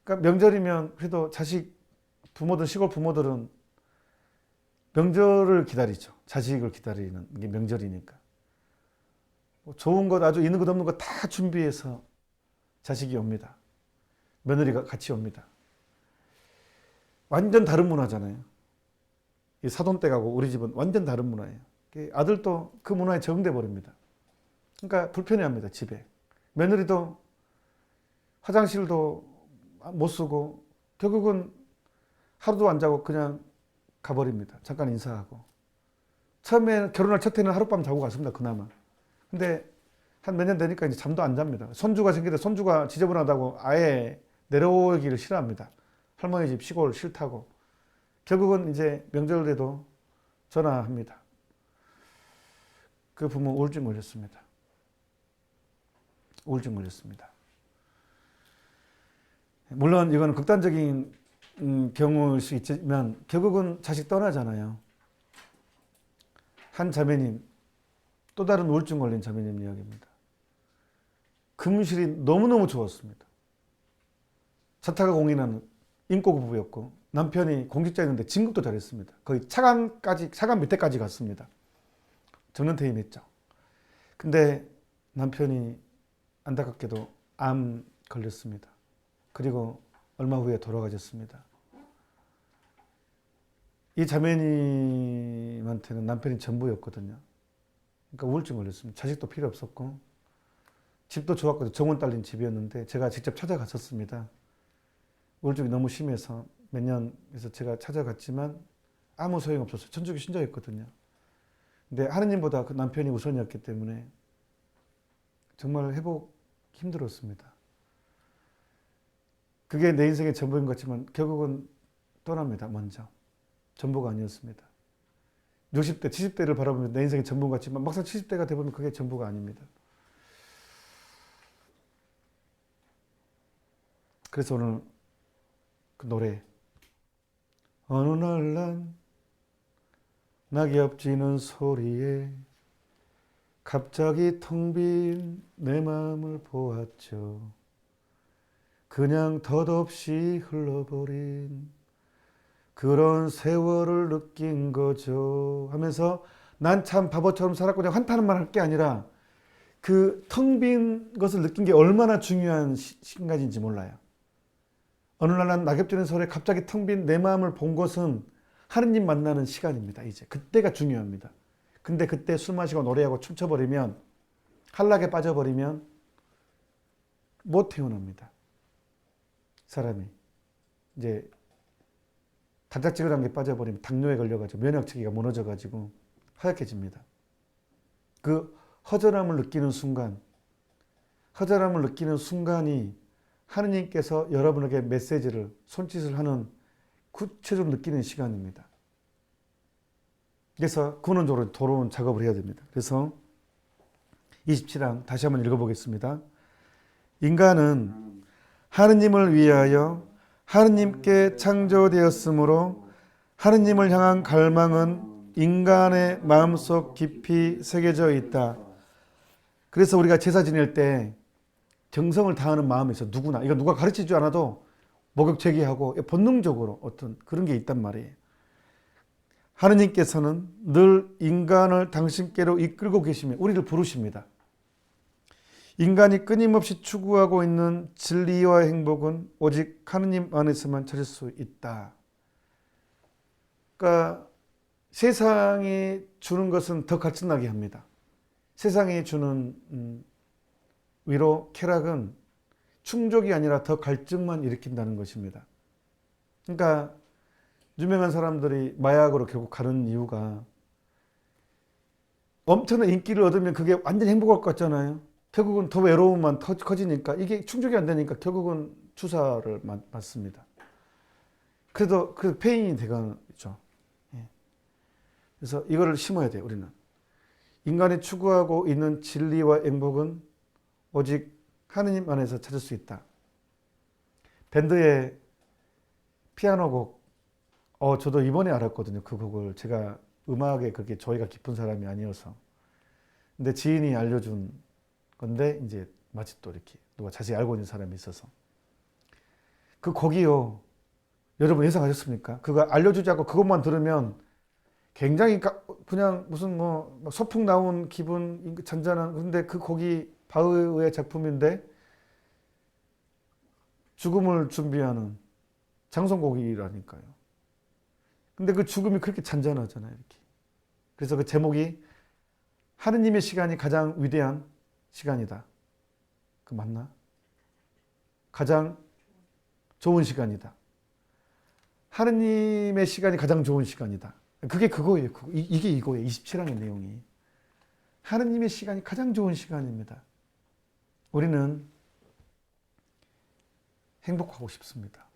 그러니까 명절이면 그래도 자식 부모들 시골 부모들은 명절을 기다리죠. 자식을 기다리는 게 명절이니까. 뭐 좋은 것 아주 있는 것 없는 것 다 준비해서 자식이 옵니다. 며느리가 같이 옵니다. 완전 다른 문화잖아요. 이 사돈댁하고 우리 집은 완전 다른 문화예요. 아들도 그 문화에 적응돼 버립니다. 그러니까 불편해합니다. 집에. 며느리도 화장실도 못 쓰고 결국은 하루도 안 자고 그냥 가버립니다. 잠깐 인사하고. 처음에 결혼할 첫 해는 하룻밤 자고 갔습니다. 그나마. 근데 한 몇 년 되니까 이제 잠도 안 잡니다. 손주가 생기는데 손주가 지저분하다고 아예 내려오기를 싫어합니다. 할머니 집 시골 싫다고. 결국은 이제 명절 때도 전화합니다. 그 부모 우울증 걸렸습니다. 우울증 걸렸습니다. 물론 이건 극단적인 경우일 수 있지만 결국은 자식 떠나잖아요. 한 자매님, 또 다른 우울증 걸린 자매님 이야기입니다. 근무실이 너무너무 좋았습니다. 자타가 공인하는 인고 부부였고 남편이 공직자였는데 진급도 잘했습니다. 거의 차관 밑에까지 갔습니다. 정년퇴임했죠. 근데 남편이 안타깝게도 암 걸렸습니다. 그리고 얼마 후에 돌아가셨습니다. 이 자매님한테는 남편이 전부였거든요. 그러니까 우울증 걸렸습니다. 자식도 필요 없었고 집도 좋았거든요. 정원 딸린 집이었는데 제가 직접 찾아갔었습니다. 우울증이 너무 심해서 몇 년에서 제가 찾아갔지만 아무 소용없었어요. 천주교 신자였거든요. 근데 하느님보다 그 남편이 우선이었기 때문에 정말 회복 힘들었습니다. 그게 내 인생의 전부인 것 같지만 결국은 떠납니다. 먼저. 전부가 아니었습니다. 60대, 70대를 바라보면 내 인생의 전부 같지만 막상 70대가 되보면 그게 전부가 아닙니다. 그래서 오늘 그 노래 어느 날 난 낙엽 지는 소리에 갑자기 텅 빈 내 마음을 보았죠. 그냥 덧없이 흘러버린 그런 세월을 느낀 거죠 하면서 난 참 바보처럼 살았고 내가 한탄만 할 게 아니라 그 텅 빈 것을 느낀 게 얼마나 중요한 순간인지 몰라요. 어느 날 난 낙엽지는 서울에 갑자기 텅 빈 내 마음을 본 것은 하느님 만나는 시간입니다. 이제 그때가 중요합니다. 근데 그때 술 마시고 노래하고 춤춰버리면, 한락에 빠져버리면 못 태어납니다. 사람이 이제 단짝지근한 게 빠져버리면 당뇨에 걸려가지고 면역체계가 무너져가지고 허약해집니다. 그 허전함을 느끼는 순간, 허전함을 느끼는 순간이 하느님께서 여러분에게 메시지를, 손짓을 하는 구체적으로 느끼는 시간입니다. 그래서 근원적으로 돌아온 작업을 해야 됩니다. 그래서 27장 다시 한번 읽어보겠습니다. 인간은 하느님을 위하여 하느님께 창조되었으므로 하느님을 향한 갈망은 인간의 마음속 깊이 새겨져 있다. 그래서 우리가 제사 지낼 때 정성을 다하는 마음이 있어. 누구나. 이거 누가 가르치지 않아도 목욕 제기하고 본능적으로 어떤 그런 게 있단 말이에요. 하느님께서는 늘 인간을 당신께로 이끌고 계시며 우리를 부르십니다. 인간이 끊임없이 추구하고 있는 진리와 행복은 오직 하느님 안에서만 찾을 수 있다. 그러니까 세상이 주는 것은 더 갈증나게 합니다. 세상이 주는 위로, 쾌락은 충족이 아니라 더 갈증만 일으킨다는 것입니다. 그러니까 유명한 사람들이 마약으로 결국 가는 이유가 엄청난 인기를 얻으면 그게 완전히 행복할 것 같잖아요. 결국은 더 외로움만 커지니까 이게 충족이 안 되니까 결국은 주사를 맞습니다. 그래도 그 페인이 되겠죠. 그래서 이거를 심어야 돼요. 우리는 인간이 추구하고 있는 진리와 행복은 오직 하느님 안에서 찾을 수 있다. 밴드의 피아노 곡, 저도 이번에 알았거든요. 그 곡을 제가 음악에 그렇게 조예가 깊은 사람이 아니어서. 근데 지인이 알려준 건데 이제 마치 또 이렇게 누가 자세히 알고 있는 사람이 있어서 그 곡이요. 여러분 예상하셨습니까? 그거 알려주지 않고 그것만 들으면 굉장히 그냥 무슨 뭐 소풍 나온 기분 잔잔한, 그런데 그 곡이 바흐의 작품인데 죽음을 준비하는 장송곡이라니까요. 근데 그 죽음이 그렇게 잔잔하잖아요. 이렇게. 그래서 그 제목이 하느님의 시간이 가장 위대한 시간이다. 그 맞나? 가장 좋은 시간이다. 하느님의 시간이 가장 좋은 시간이다. 그게 그거예요. 이게 이거예요. 27항의 내용이. 하느님의 시간이 가장 좋은 시간입니다. 우리는 행복하고 싶습니다.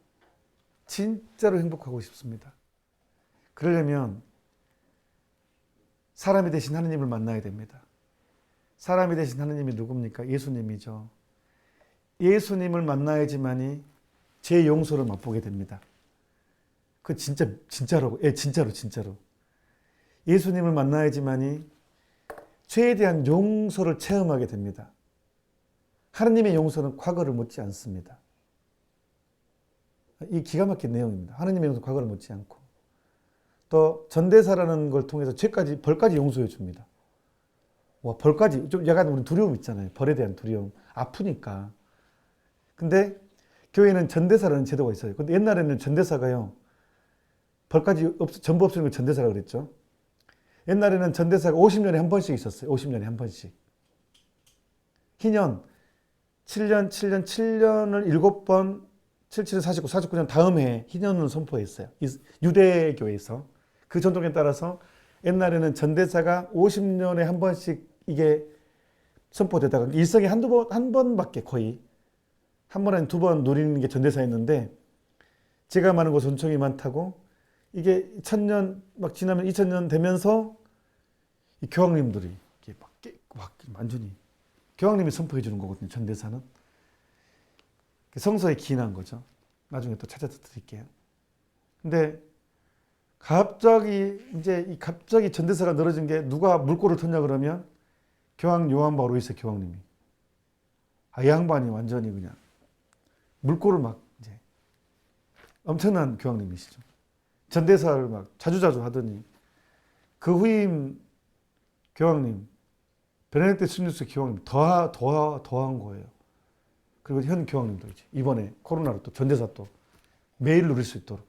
진짜로 행복하고 싶습니다. 그러려면 사람이 되신 하느님을 만나야 됩니다. 사람이 되신 하느님이 누굽니까? 예수님이죠. 예수님을 만나야지만이 제 용서를 맛보게 됩니다. 그 진짜로. 진짜로. 예수님을 만나야지만이 죄에 대한 용서를 체험하게 됩니다. 하느님의 용서는 과거를 묻지 않습니다. 이 기가 막힌 내용입니다. 하느님의 용서는 과거를 묻지 않고. 또 전대사라는 걸 통해서 벌까지 용서해 줍니다. 와, 벌까지. 좀 약간 우리 두려움 있잖아요. 벌에 대한 두려움. 아프니까. 근데 교회는 전대사라는 제도가 있어요. 근데 옛날에는 전대사가요. 벌까지 전부 없애는 걸 전대사라고 그랬죠. 옛날에는 전대사가 50년에 한 번씩 있었어요. 50년에 한 번씩. 희년 7년을 7번 77은 49, 49년 다음 해에 희년을 선포했어요. 유대교에서. 그 전통에 따라서 옛날에는 전대사가 50년에 한 번씩 이게 선포되다가 일생에 한 번밖에 거의 한 번 아니 두 번 누리는 게 전대사였는데 제가 많은 곳 은총이 많다고 이게 1000년 막 지나면 2000년 되면서 이 교황님들이 이렇게 막 완전히 교황님이 선포해 주는 거거든요. 전대사는. 성서에 기인한 거죠. 나중에 또 찾아서 드릴게요. 근데 갑자기 전대사가 늘어진 게 누가 물꼬를 텄냐 그러면 교황 요한 바올 2세 교황님이. 이 양반이 완전히 그냥 물꼬를 막 이제 엄청난 교황님이시죠. 전대사를 막 자주자주 하더니 그 후임 교황님, 베네딕트 16세 교황님 더한 거예요. 그리고 현 교황님도 이제 이번에 코로나로 또 전재사 또 매일 누릴 수 있도록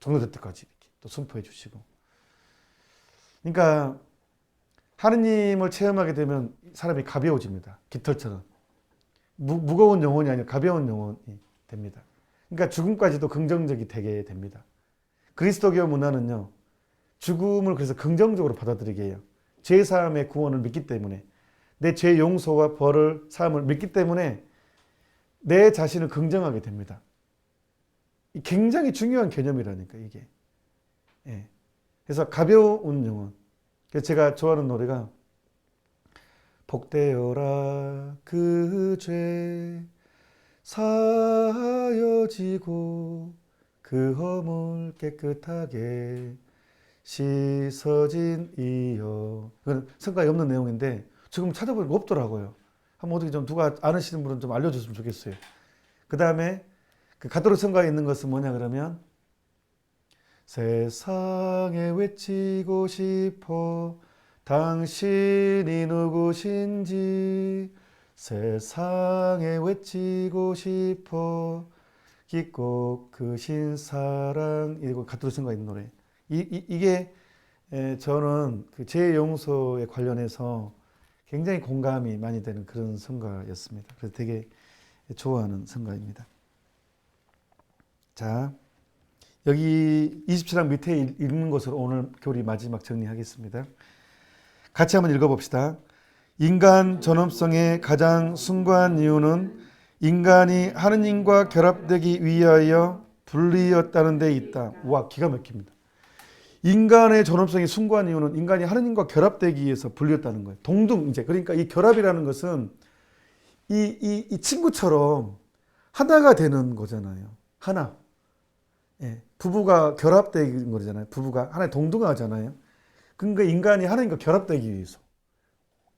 종료될 때까지 이렇게 또 선포해 주시고. 그러니까 하느님을 체험하게 되면 사람이 가벼워집니다. 깃털처럼. 무거운 영혼이 아니라 가벼운 영혼이 됩니다. 그러니까 죽음까지도 긍정적이 되게 됩니다. 그리스도교 문화는요, 죽음을 그래서 긍정적으로 받아들이게 해요. 죄 사함의 구원을 믿기 때문에, 내 죄 용서와 벌을 사함을 믿기 때문에 내 자신을 긍정하게 됩니다. 굉장히 중요한 개념이라니까 이게. 예. 그래서 가벼운 영혼. 그래서 제가 좋아하는 노래가 복되어라 그 죄 사여지고 그 허물 깨끗하게 씻어진 이여. 이건 성가에 없는 내용인데 지금 찾아보니까 없더라고요. 한번 어떻게 좀 누가 아시는 분은 좀 알려줬으면 좋겠어요. 그 다음에 그 가토릭 성가에 있는 것은 뭐냐 그러면 세상에 외치고 싶어 당신이 누구신지 세상에 외치고 싶어 깊고 크신 사랑. 이거 가토릭 성가에 있는 노래. 이게 저는 그 죄 용서에 관련해서 굉장히 공감이 많이 되는 그런 성가였습니다. 그래서 되게 좋아하는 성가입니다. 자, 여기 27장 밑에 읽는 것으로 오늘 교리 마지막 정리하겠습니다. 같이 한번 읽어봅시다. 인간 존엄성의 가장 숭고한 이유는 인간이 하느님과 결합되기 위하여 분리였다는 데 있다. 와, 기가 막힙니다. 인간의 존엄성이 숭고한 이유는 인간이 하느님과 결합되기 위해서 분리였다는 거예요. 동등 이제. 그러니까 이 결합이라는 것은 이 친구처럼 하나가 되는 거잖아요. 하나. 예, 부부가 결합되는 거잖아요. 부부가 하나에 동등하잖아요. 그러니까 인간이 하나님과 결합되기 위해서.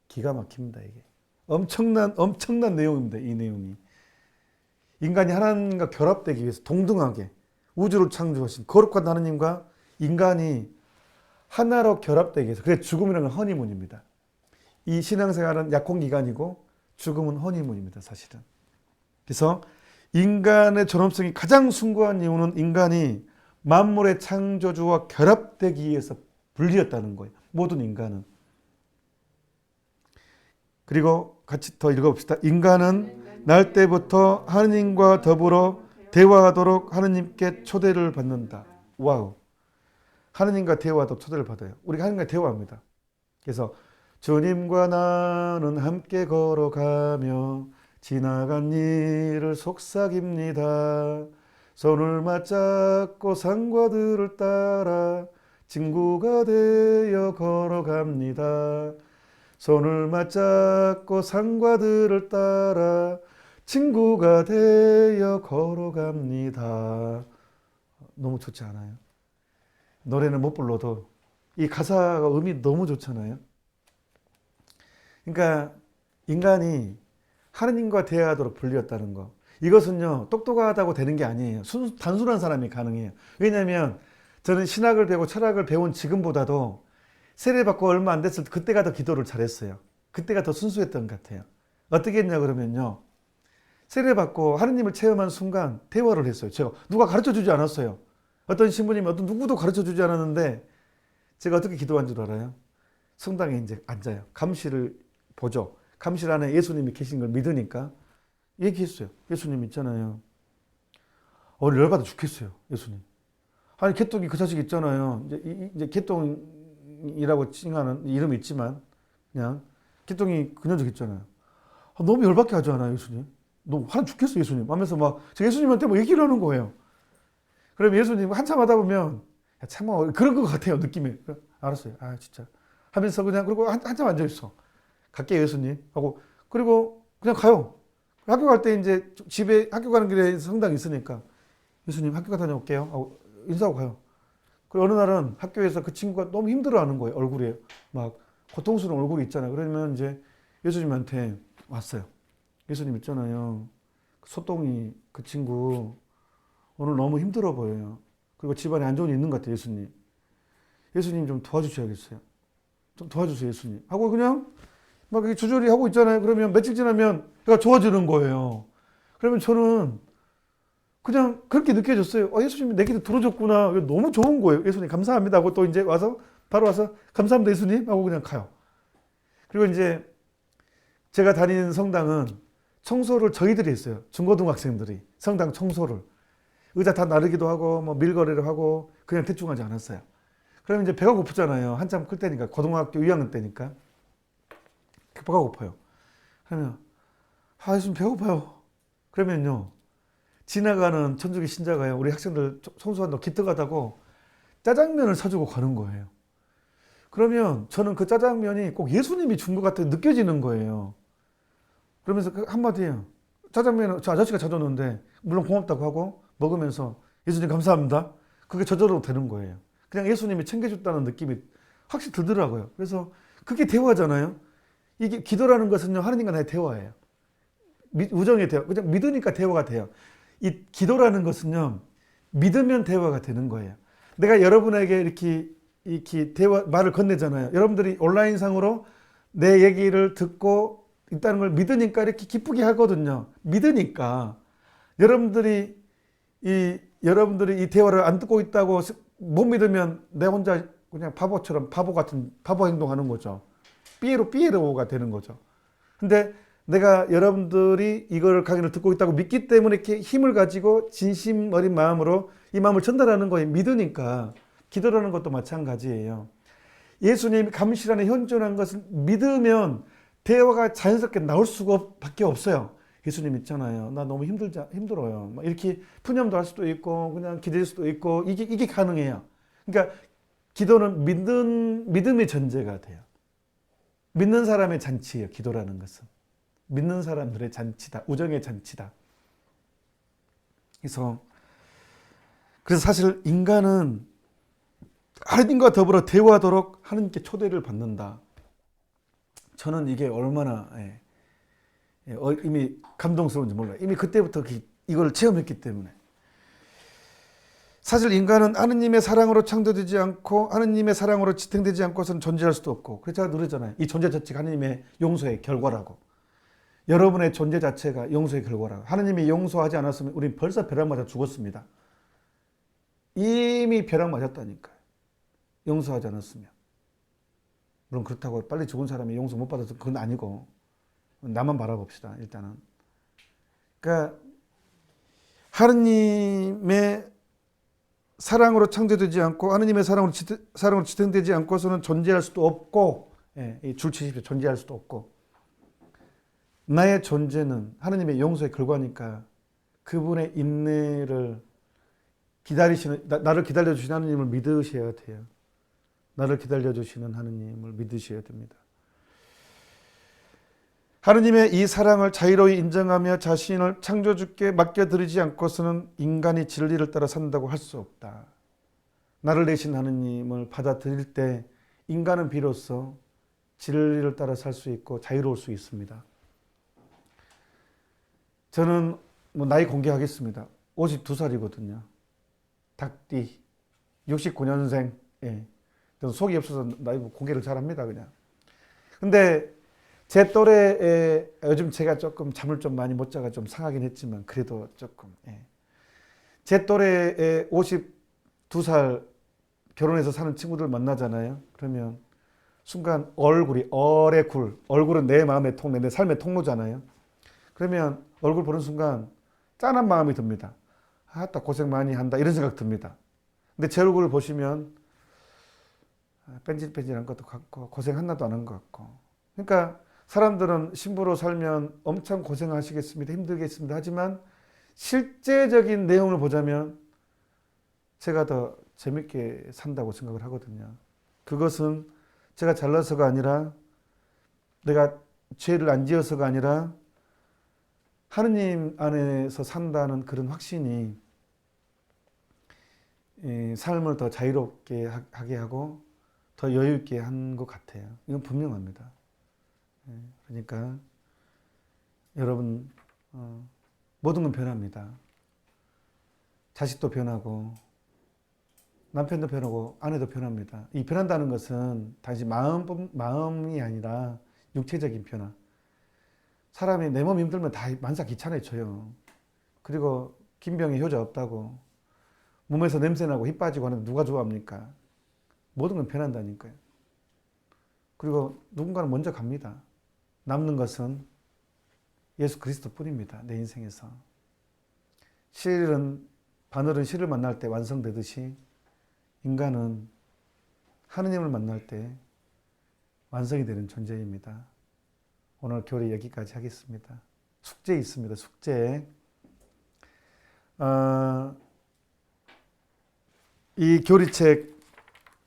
기가 막힙니다, 이게. 엄청난 내용입니다, 이 내용이. 인간이 하나님과 결합되기 위해서 동등하게 우주를 창조하신 거룩한 하나님과 인간이 하나로 결합되기 위해서. 그래서 죽음이라는 건 허니문입니다. 이 신앙생활은 약혼기간이고 죽음은 허니문입니다, 사실은. 그래서 인간의 존엄성이 가장 숭고한 이유는 인간이 만물의 창조주와 결합되기 위해서 분리였다는 거예요. 모든 인간은. 그리고 같이 더 읽어봅시다. 인간은 날 때부터 하느님과 더불어 대화하도록 하느님께 초대를 받는다. 와우. 하느님과 대화하도록 초대를 받아요. 우리가 하느님과 대화합니다. 그래서 주님과 나는 함께 걸어가며 지나간 일을 속삭입니다. 손을 맞잡고 산과 들을 따라 친구가 되어 걸어갑니다. 손을 맞잡고 산과 들을 따라 친구가 되어 걸어갑니다. 너무 좋지 않아요? 노래는 못 불러도 이 가사가 의미 너무 좋잖아요. 그러니까 인간이 하느님과 대화하도록 불렸다는 거. 이것은요, 똑똑하다고 되는 게 아니에요. 단순한 사람이 가능해요. 왜냐하면 저는 신학을 배우고 철학을 배운 지금보다도 세례받고 얼마 안 됐을 때 그때가 더 기도를 잘했어요. 그때가 더 순수했던 것 같아요. 어떻게 했냐 그러면요. 세례받고 하느님을 체험한 순간 대화를 했어요. 제가 누가 가르쳐주지 않았어요. 어떤 신부님이 어떤 누구도 가르쳐주지 않았는데 제가 어떻게 기도한 줄 알아요? 성당에 이제 앉아요. 감시를 보죠. 감실 안에 예수님이 계신 걸 믿으니까 얘기했어요. 예수님 있잖아요. 열받아 죽겠어요. 예수님. 아니 개똥이 그 자식 있잖아요. 이제 개똥이라고 칭하는 이름이 있지만 그냥 개똥이 그 녀석 있잖아요. 너무 열받게 하지 않아요, 예수님? 너무 화나 죽겠어, 예수님. 하면서 막 저 예수님한테 뭐 얘기를 하는 거예요. 그럼 예수님 한참 하다 보면 야, 참아 그런 것 같아요, 느낌이. 알았어요. 아 진짜 하면서 그냥 그리고 한참 앉아 있어. 갈게요, 예수님 하고 그리고 그냥 가요. 학교 갈 때 이제 집에 학교 가는 길에 성당이 있으니까 예수님 학교 다녀올게요 하고 인사하고 가요. 그리고 어느 날은 학교에서 그 친구가 너무 힘들어하는 거예요. 얼굴에 막 고통스러운 얼굴이 있잖아요. 그러면 이제 예수님한테 왔어요. 예수님 있잖아요. 소똥이 그 친구 오늘 너무 힘들어 보여요. 그리고 집안에 안 좋은 일 있는 것 같아요, 예수님. 예수님 좀 도와주셔야겠어요. 좀 도와주세요, 예수님. 하고 그냥 막 이렇게 주저리 하고 있잖아요. 그러면 며칠 지나면 얘가 좋아지는 거예요. 그러면 저는 그냥 그렇게 느껴졌어요. 예수님이 내 기도 들어줬구나. 너무 좋은 거예요. 예수님 감사합니다 하고 또 이제 와서 바로 와서 감사합니다 예수님 하고 그냥 가요. 그리고 이제 제가 다니는 성당은 청소를 저희들이 했어요. 중고등학생들이 성당 청소를 의자 다 나르기도 하고 뭐 밀거래를 하고 그냥 대충 하지 않았어요. 그러면 이제 배가 고프잖아요. 한참 클 때니까 고등학교 2학년 때니까 배가 고파요. 그러면 예수님 배고파요. 그러면요 지나가는 천주교 신자가요 우리 학생들 청소한다고 기특하다고 짜장면을 사주고 가는 거예요. 그러면 저는 그 짜장면이 꼭 예수님이 준 것 같아 느껴지는 거예요. 그러면서 한마디 해요. 짜장면은 저 아저씨가 사줬는데 물론 고맙다고 하고 먹으면서 예수님 감사합니다. 그게 저절로 되는 거예요. 그냥 예수님이 챙겨줬다는 느낌이 확실히 들더라고요. 그래서 그게 대화잖아요. 이게 기도라는 것은요 하나님과 나의 대화예요. 우정의 대화. 그냥 믿으니까 대화가 돼요. 이 기도라는 것은요 믿으면 대화가 되는 거예요. 내가 여러분에게 이렇게 대화 말을 건네잖아요. 여러분들이 온라인상으로 내 얘기를 듣고 있다는 걸 믿으니까 이렇게 기쁘게 하거든요. 믿으니까 여러분들이 이 대화를 안 듣고 있다고 못 믿으면 내 혼자 그냥 바보처럼 바보 같은 바보 행동하는 거죠. 삐에로가 되는 거죠. 근데 내가 여러분들이 이걸 강의를 듣고 있다고 믿기 때문에 이렇게 힘을 가지고 진심 어린 마음으로 이 마음을 전달하는 거예요. 믿으니까. 기도라는 것도 마찬가지예요. 예수님이 감실 안에 현존한 것을 믿으면 대화가 자연스럽게 나올 수가 밖에 없어요. 예수님 있잖아요. 나 너무 힘들어요. 막 이렇게 푸념도 할 수도 있고 그냥 기댈 수도 있고 이게 가능해요. 그러니까 기도는 믿음의 전제가 돼요. 믿는 사람의 잔치예요. 기도라는 것은. 믿는 사람들의 잔치다. 우정의 잔치다. 그래서 사실 인간은 하나님과 더불어 대화하도록 하나님께 초대를 받는다. 저는 이게 얼마나 이미 감동스러운지 몰라요. 이미 그때부터 이걸 체험했기 때문에. 사실 인간은 하느님의 사랑으로 창조되지 않고 하느님의 사랑으로 지탱되지 않고서는 존재할 수도 없고 그래서 제가 그러잖아요. 이 존재 자체가 하느님의 용서의 결과라고. 여러분의 존재 자체가 용서의 결과라고. 하느님이 용서하지 않았으면 우린 벌써 벼락 맞아 죽었습니다. 이미 벼락 맞았다니까요. 용서하지 않았으면. 물론 그렇다고 빨리 죽은 사람이 용서 못 받아서 그건 아니고 나만 바라봅시다. 일단은. 그러니까 하느님의 사랑으로 창조되지 않고 하느님의 사랑으로 지탱되지 않고서는 존재할 수도 없고 줄 치십시오. 존재할 수도 없고 나의 존재는 하느님의 용서의 결과니까 그분의 인내를 나를 기다려주시는 하느님을 믿으셔야 돼요. 나를 기다려주시는 하느님을 믿으셔야 됩니다. 하느님의 이 사랑을 자유로이 인정하며 자신을 창조주께 맡겨드리지 않고서는 인간이 진리를 따라 산다고 할 수 없다. 나를 내신 하느님을 받아들일 때 인간은 비로소 진리를 따라 살 수 있고 자유로울 수 있습니다. 저는 나이 공개하겠습니다. 52살이거든요. 닭띠 69년생. 저는 속이 없어서 나이 공개를 잘합니다. 그냥. 근데 제 또래에 요즘 제가 조금 잠을 좀 많이 못 자가 좀 상하긴 했지만 그래도 조금 제 또래에 52살 결혼해서 사는 친구들 만나잖아요. 그러면 순간 얼굴은 내 마음의 통로, 내 삶의 통로잖아요. 그러면 얼굴 보는 순간 짠한 마음이 듭니다. 딱 고생 많이 한다 이런 생각 듭니다. 근데 제 얼굴을 보시면 뺀질뺀질한 것도 같고 고생 하나도 안 한 것 같고 그러니까 사람들은 신부로 살면 엄청 고생하시겠습니다. 힘들겠습니다. 하지만 실제적인 내용을 보자면 제가 더 재밌게 산다고 생각을 하거든요. 그것은 제가 잘나서가 아니라 내가 죄를 안 지어서가 아니라 하느님 안에서 산다는 그런 확신이 삶을 더 자유롭게 하게 하고 더 여유 있게 한 것 같아요. 이건 분명합니다. 그러니까 여러분 모든 건 변합니다. 자식도 변하고 남편도 변하고 아내도 변합니다. 이 변한다는 것은 단지 마음이 아니라 육체적인 변화. 사람이 내 몸 힘들면 다 만사 귀찮아져요. 그리고 김병희 효자 없다고 몸에서 냄새나고 힘 빠지고 하는데 누가 좋아합니까? 모든 건 변한다니까요. 그리고 누군가는 먼저 갑니다. 남는 것은 예수 그리스도 뿐입니다. 내 인생에서. 바늘은 실을 만날 때 완성되듯이 인간은 하느님을 만날 때 완성이 되는 존재입니다. 오늘 교리 여기까지 하겠습니다. 숙제 있습니다. 숙제. 이 교리책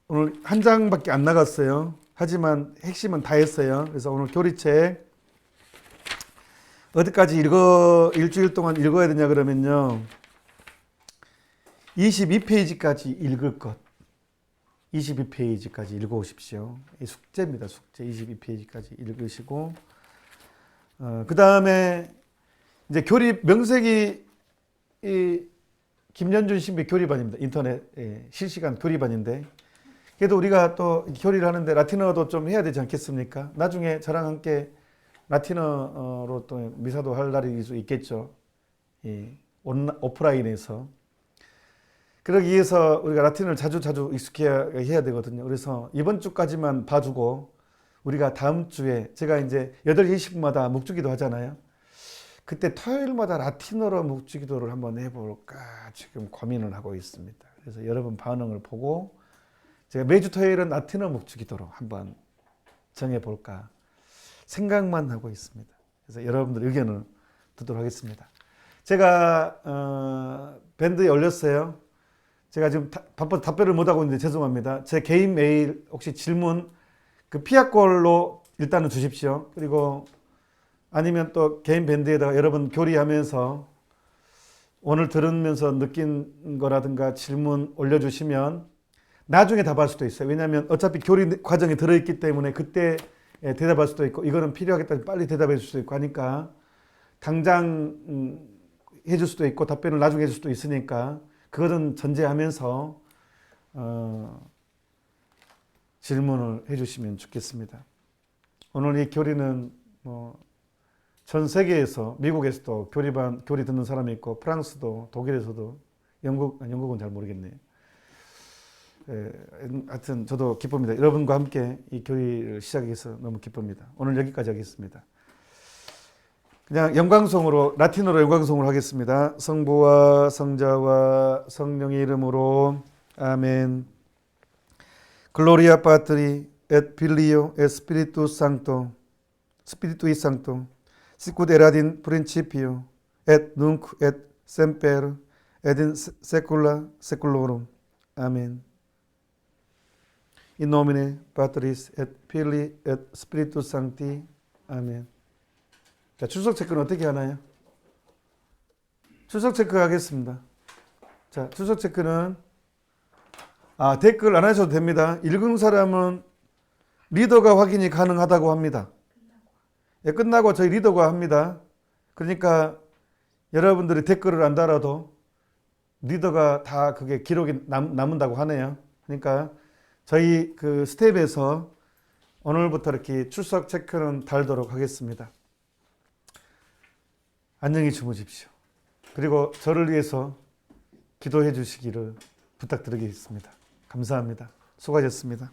오늘 한 장밖에 안 나갔어요. 하지만 핵심은 다 했어요. 그래서 오늘 교리책 어디까지 일주일 동안 읽어야 되냐 그러면요. 22페이지까지 읽을 것. 22페이지까지 읽어오십시오. 이 숙제입니다. 숙제 22페이지까지 읽으시고 그 다음에 이제 교리 명색이 이 김연준 신비 교리반입니다. 인터넷 실시간 교리반인데 그래도 우리가 또 교리를 하는데 라틴어도 좀 해야 되지 않겠습니까? 나중에 저랑 함께 라틴어로 또 미사도 할 날이 있겠죠. 오프라인에서. 그러기 위해서 우리가 라틴어를 자주 익숙해야 되거든요. 그래서 이번 주까지만 봐주고 우리가 다음 주에 제가 이제 8시 20분마다 묵주기도 하잖아요. 그때 토요일마다 라틴어로 묵주기도를 한번 해볼까 지금 고민을 하고 있습니다. 그래서 여러분 반응을 보고 제가 매주 토요일은 라틴어 묵주기도로 한번 정해볼까 생각만 하고 있습니다. 그래서 여러분들 의견을 듣도록 하겠습니다. 제가 밴드에 올렸어요. 제가 지금 바빠서 답변을 못하고 있는데 죄송합니다. 제 개인 메일 혹시 질문 그 피아골로 일단은 주십시오. 그리고 아니면 또 개인 밴드에다가 여러분 교리하면서 오늘 들으면서 느낀 거라든가 질문 올려주시면 나중에 답할 수도 있어요. 왜냐하면 어차피 교리 과정에 들어있기 때문에 그때 대답할 수도 있고 이거는 필요하겠다 빨리 대답해 줄 수도 있고 하니까 당장 해줄 수도 있고 답변을 나중에 해줄 수도 있으니까 그거는 전제하면서 질문을 해주시면 좋겠습니다. 오늘 이 교리는 전 세계에서 미국에서도 교리 듣는 사람이 있고 프랑스도 독일에서도 영국은 잘 모르겠네요. 하여튼 저도 기쁩니다. 여러분과 함께 이 교리를 시작해서 너무 기쁩니다. 오늘 여기까지 하겠습니다. 그냥 영광송으로 라틴어로 영광송을 하겠습니다. 성부와 성자와 성령의 이름으로 아멘. Gloria Patri et Filio et Spiritus Sancto Spiritui Sancto sicut erat in principio et nunc et semper et in saecula saeculorum. 아멘. In nomine Patris et Filii et Spiritus Sancti. 아멘. 자, 출석 체크는 어떻게 하나요? 출석 체크 하겠습니다. 자, 출석 체크는 댓글 안 하셔도 됩니다. 읽은 사람은 리더가 확인이 가능하다고 합니다. 예, 끝나고 저희 리더가 합니다. 그러니까 여러분들이 댓글을 안 달아도 리더가 다 그게 기록이 남는다고 하네요. 그러니까 저희 그 스텝에서 오늘부터 이렇게 출석 체크는 달도록 하겠습니다. 안녕히 주무십시오. 그리고 저를 위해서 기도해 주시기를 부탁드리겠습니다. 감사합니다. 수고하셨습니다.